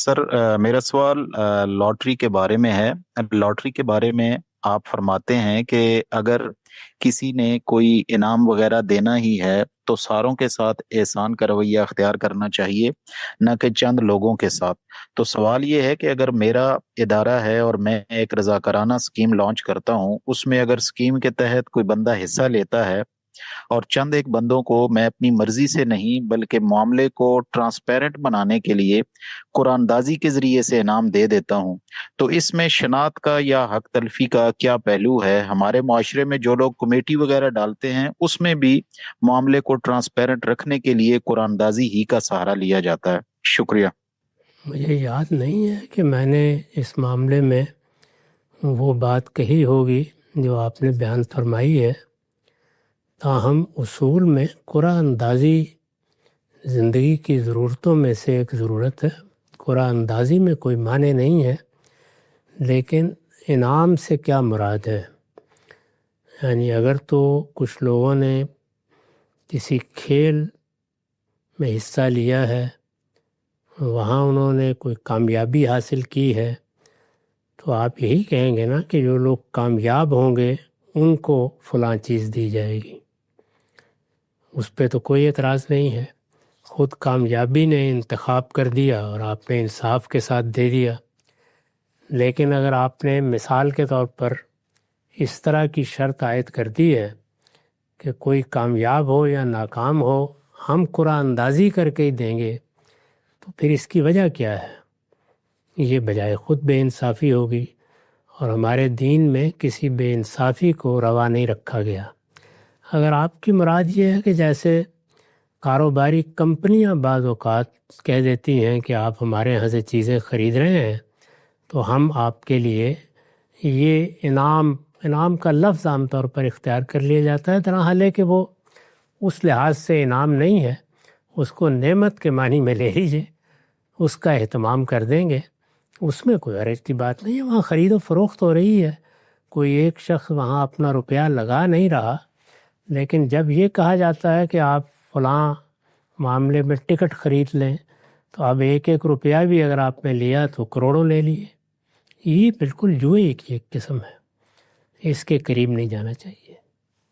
سر میرا سوال لottery کے بارے میں ہے۔ لottery کے بارے میں آپ فرماتے ہیں کہ اگر کسی نے کوئی انعام وغیرہ دینا ہی ہے تو ساروں کے ساتھ احسان کا رویہ اختیار کرنا چاہیے، نہ کہ چند لوگوں کے ساتھ۔ تو سوال یہ ہے کہ اگر میرا ادارہ ہے اور میں ایک رضاکارانہ اسکیم لانچ کرتا ہوں، اس میں اگر اسکیم کے تحت کوئی بندہ حصہ لیتا ہے اور چند ایک بندوں کو میں اپنی مرضی سے نہیں بلکہ معاملے کو ٹرانسپیرنٹ بنانے کے لیے قرآن دازی کے ذریعے سے انعام دے دیتا ہوں، تو اس میں شناخت کا یا حق تلفی کا کیا پہلو ہے؟ ہمارے معاشرے میں جو لوگ کمیٹی وغیرہ ڈالتے ہیں اس میں بھی معاملے کو ٹرانسپیرنٹ رکھنے کے لیے قرآن دازی ہی کا سہارا لیا جاتا ہے۔ شکریہ۔ مجھے یاد نہیں ہے کہ میں نے اس معاملے میں وہ بات کہی ہوگی جو آپ نے بیان فرمائی ہے، تاہم اصول میں قرآن اندازی زندگی کی ضرورتوں میں سے ایک ضرورت ہے۔ قرآن اندازی میں کوئی معنی نہیں ہے، لیکن انعام سے کیا مراد ہے؟ یعنی اگر تو کچھ لوگوں نے کسی کھیل میں حصہ لیا ہے، وہاں انہوں نے کوئی کامیابی حاصل کی ہے، تو آپ یہی کہیں گے نا کہ جو لوگ کامیاب ہوں گے ان کو فلاں چیز دی جائے گی۔ اس پہ تو کوئی اعتراض نہیں ہے، خود کامیابی نے انتخاب کر دیا اور آپ نے انصاف کے ساتھ دے دیا۔ لیکن اگر آپ نے مثال کے طور پر اس طرح کی شرط عائد کر دی ہے کہ کوئی کامیاب ہو یا ناکام ہو ہم قرآن اندازی کر کے ہی دیں گے، تو پھر اس کی وجہ کیا ہے؟ یہ بجائے خود بے انصافی ہوگی، اور ہمارے دین میں کسی بے انصافی کو روا نہیں رکھا گیا۔ اگر آپ کی مراد یہ ہے کہ جیسے کاروباری کمپنیاں بعض اوقات کہہ دیتی ہیں کہ آپ ہمارے یہاں سے چیزیں خرید رہے ہیں تو ہم آپ کے لیے یہ انعام کا لفظ عام طور پر اختیار کر لیا جاتا ہے، حالانکہ کہ وہ اس لحاظ سے انعام نہیں ہے، اس کو نعمت کے معنی میں لے لیجیے، اس کا اہتمام کر دیں گے، اس میں کوئی حرج کی بات نہیں ہے۔ وہاں خرید و فروخت ہو رہی ہے، کوئی ایک شخص وہاں اپنا روپیہ لگا نہیں رہا، لیکن جب یہ کہا جاتا ہے کہ آپ فلاں معاملے میں ٹکٹ خرید لیں تو اب ایک ایک روپیہ بھی اگر آپ نے لیا تو کروڑوں لے لیے۔ یہ بالکل جوئے کی ایک قسم ہے، اس کے قریب نہیں جانا چاہیے۔